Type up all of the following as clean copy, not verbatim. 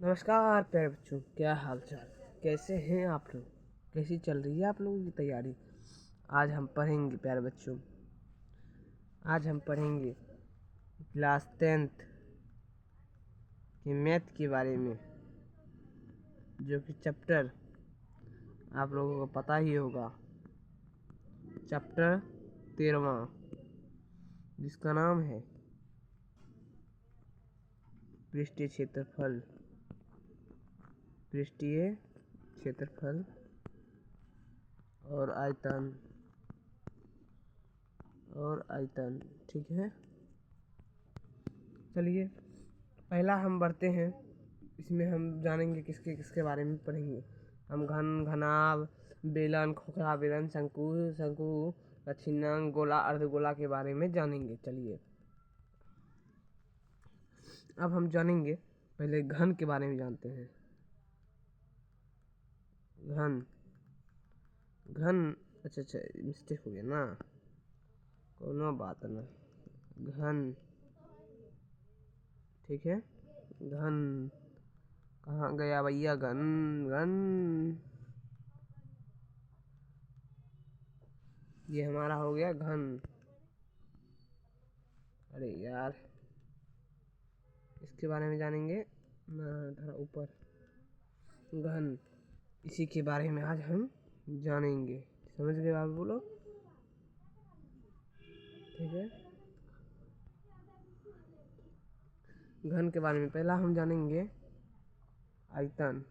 नमस्कार प्यारे बच्चों, क्या हाल चाल, कैसे हैं आप लोग? कैसी चल रही है आप लोगों की तैयारी? आज हम पढ़ेंगे प्यारे बच्चों, आज हम पढ़ेंगे क्लास 10th के मैथ के बारे में, जो कि चैप्टर आप लोगों को पता ही होगा, चैप्टर 13वां, जिसका नाम है पृष्ठीय क्षेत्रफल। पृष्ठीय क्षेत्रफल और आयतन, ठीक है। चलिए पहला हम बढ़ते हैं। इसमें हम जानेंगे किसके किसके बारे में पढ़ेंगे। हम घन, घनाभ, बेलन, खोखला बेलन, शंकु, लक्षिणांक, गोला, अर्धगोला के बारे में जानेंगे। चलिए अब हम जानेंगे, पहले घन के बारे में जानते हैं। घन अच्छा मिस्टेक हो गया ना, कोनो बात ना। घन, ठीक है। घन कहाँ गया भैया? घन घन ये हमारा हो गया घन। अरे यार, इसके बारे में जानेंगे थोड़ा ऊपर। घन, इसी के बारे में आज हम जानेंगे। समझ गए आप बोलो? ठीक है। घन के बारे में पहला हम जानेंगे आयतन।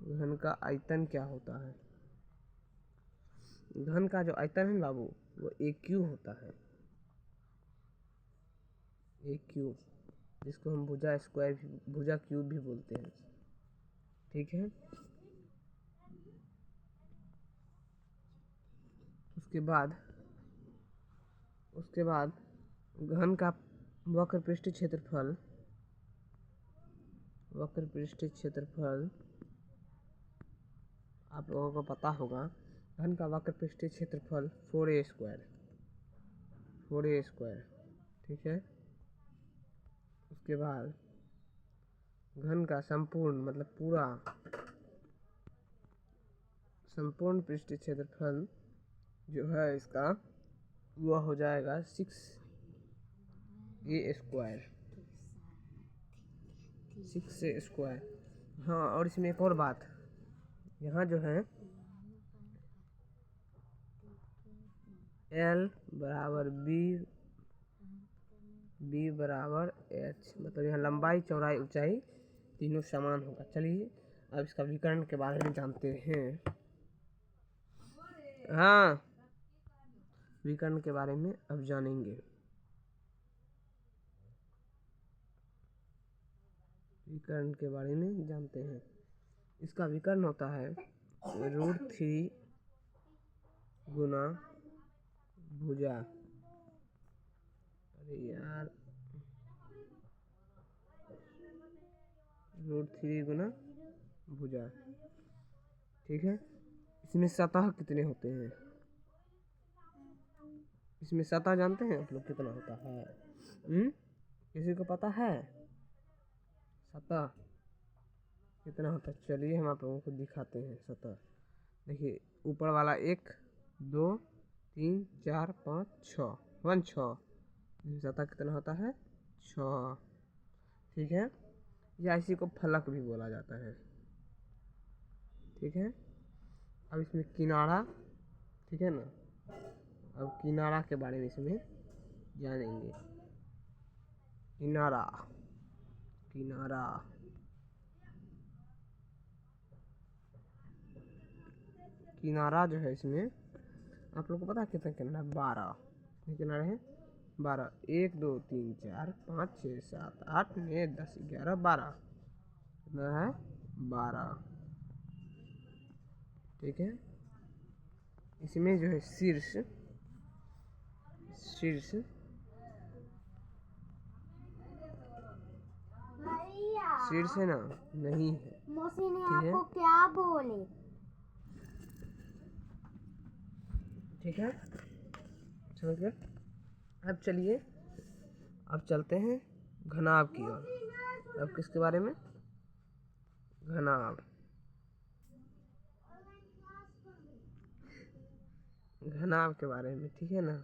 घन का आयतन क्या होता है? घन का जो आयतन है बाबू, वो AQ होता है। AQ, जिसको हम भुजा स्क्वायर भी, भुजा क्यूब भी बोलते हैं, ठीक है। उसके बाद घन का वक्र पृष्ठीय क्षेत्रफल आप लोगों को पता होगा। घन का वक्र पृष्ठीय क्षेत्रफल 4a स्क्वायर, ठीक है। उसके बाद घन का संपूर्ण पृष्ठीय क्षेत्रफल जो है इसका, वह हो जाएगा 6a स्क्वायर। हाँ, और इसमें एक और बात, यहाँ जो है L बराबर B बराबर H, मतलब यहाँ लंबाई, चौड़ाई, ऊंचाई तीनों समान होगा। चलिए अब इसका विकर्ण के बारे में जानते हैं। हाँ, विकर्ण के बारे में अब जानेंगे। विकर्ण के बारे में जानते हैं। इसका विकर्ण होता है √3 गुना भुजा। अरे यार, √3 गुना भुजा, ठीक है। इसमें सतह कितने होते हैं? इसमें सतह जानते हैं आप लोग कितना होता है? किसी को पता है सतह कितना होता है? चलिए हम आप लोगों को दिखाते हैं सतह। देखिए ऊपर वाला 1 2 3 4 5 6 6, सतह कितना होता है? 6, ठीक है। या इसी को फलक भी बोला जाता है, ठीक है। अब इसमें किनारा, ठीक है ना। अब किनारा के बारे में इसमें जानेंगे। किनारा जो है इसमें आप लोग को पता है कितना किनारा? 12 किनारे हैं। 12, 1 2 3 4 5 6 7 8 9 10 11 12, कितना है? 12, ठीक है। इसमें जो है शीर्ष है ना, नहीं है, मौसी ने ठीक है? आपको क्या बोले? ठीक है, समझ गए। अब चलिए, अब चलते हैं घनाभ की ओर। अब किसके बारे में? घनाभ। घनाभ के बारे में, ठीक है ना।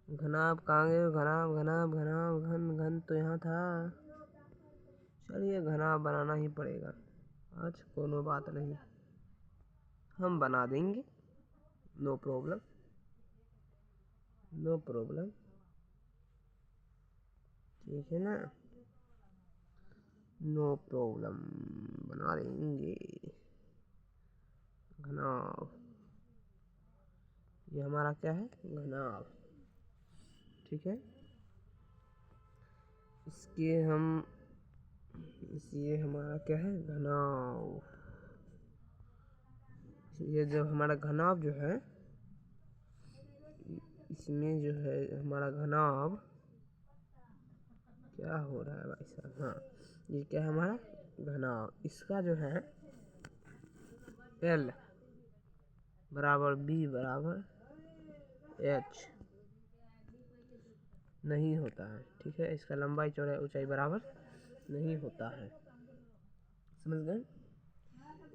घनाभ कहाँ गए? घनाभ घनाभ घनाभ घन घन तो यहाँ था। चलिए घनाभ बनाना ही पड़ेगा आज, कोनो बात नहीं, हम बना देंगे, नो प्रॉब्लम, नो प्रॉब्लम, ठीक है ना, नो प्रॉब्लम, बना देंगे घनाभ। ये हमारा क्या है? घनाभ, ठीक है। ये हमारा क्या है? घनाभ। ये जब हमारा घनाभ जो है, इसमें जो है हमारा घनाभ, क्या हो रहा है भाई साहब? हाँ, ये क्या है हमारा? घनाभ। इसका जो है L बराबर B बराबर H नहीं होता है, ठीक है। इसका लंबाई चौड़ाई ऊंचाई बराबर नहीं होता है, समझ गए?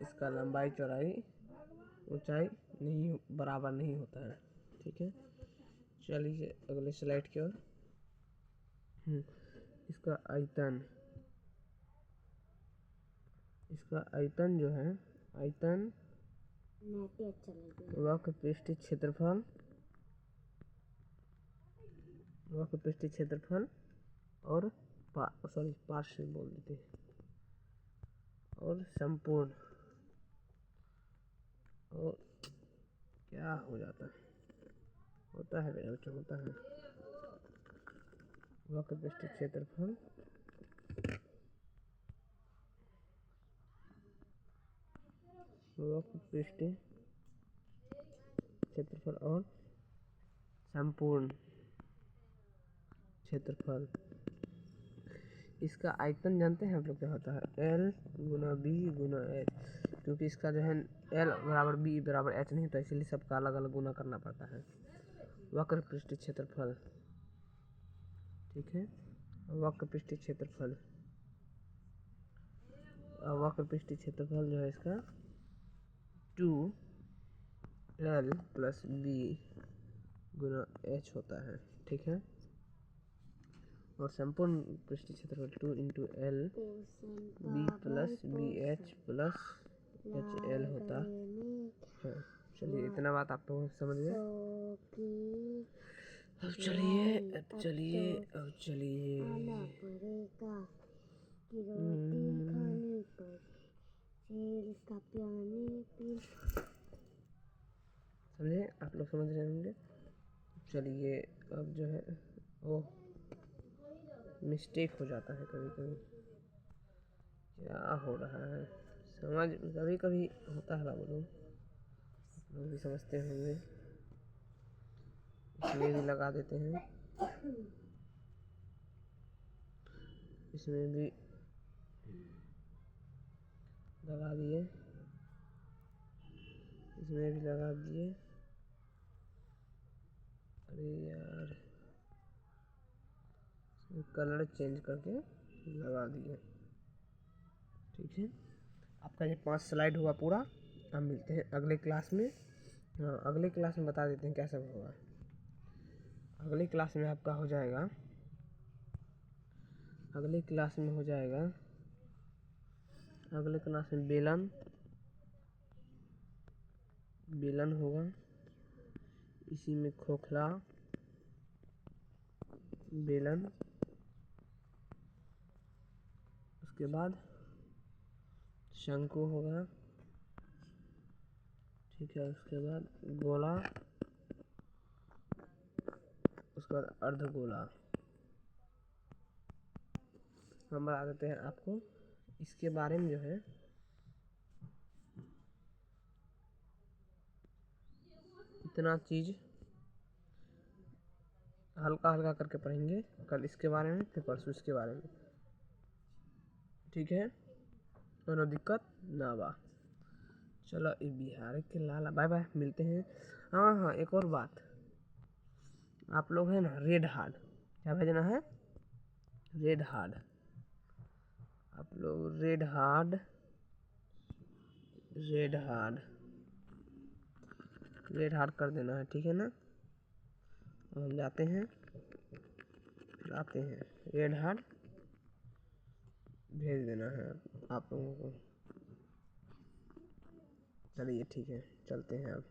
इसका लंबाई चौड़ाई ऊंचाई नहीं बराबर नहीं होता है, ठीक है। चलिए अगले स्लाइड की ओर। इसका आयतन जो है, आयतन वक्र पृष्ठीय क्षेत्रफल, वक्र पृष्ठीय क्षेत्रफल और पार्श्व बोल देते हैं, और संपूर्ण, और क्या हो जाता है? होता है मेरे बच्चों, होता है वक्र पृष्ठीय क्षेत्रफल वक्र पृष्ठीय क्षेत्रफल और संपूर्ण क्षेत्रफल। इसका आयतन जानते हैं आप लोग क्या होता है? L गुना B गुना H, क्योंकि इसका जो है L बराबर B बराबर H नहीं, तो इसलिए सबका अलग अलग गुना करना पड़ता है। वक्र पृष्ठीय क्षेत्रफल, ठीक है, वक्र पृष्ठीय क्षेत्रफल, वक्र पृष्ठीय क्षेत्रफल जो है इसका 2L प्लस B गुना H होता है, ठीक है। और संपूर्ण पृष्ठीय क्षेत्रफल 2 into L B plus BH plus HL होता है। चलिए इतना बात आप लोग समझ गए। अब चलिए समझे? आप लोग समझ रहे होंगे। चलिए अब जो है वो मिस्टेक हो जाता है कभी कभी, क्या हो रहा है समझ, कभी कभी होता है बाबू लोग भी समझते होंगे। इसमें भी लगा देते हैं, इसमें भी लगा दिए, इसमें भी लगा दिए। अरे यार, कलर चेंज करके लगा दिए, ठीक है। आपका ये 5 स्लाइड हुआ पूरा। हम मिलते हैं अगले क्लास में। हाँ, अगले क्लास में बता देते हैं कैसा होगा। अगले क्लास में आपका हो जाएगा, अगले क्लास में हो जाएगा, अगले क्लास में बेलन होगा, इसी में खोखला बेलन, उसके बाद शंकु होगा, ठीक है। उसके बाद गोला, उसके बाद अर्धगोला। हम बता देते हैं आपको इसके बारे में, जो है इतना चीज़ हल्का हल्का करके पढ़ेंगे, कल इसके बारे में, फिर परसों इसके बारे में, ठीक है। दोनों दिक्कत ना बा। चलो ये बिहार के लाला, बाय बाय, मिलते हैं। हाँ हाँ, एक और बात, आप लोग है ना रेड हार्ड क्या भेजना है? रेड हार्ड आप लोग रेड हार्ड कर देना है, ठीक है ना। हम जाते हैं, आते हैं, रेड हार्ड भेज देना है आप लोगों को। चलिए ठीक है, चलते हैं अब।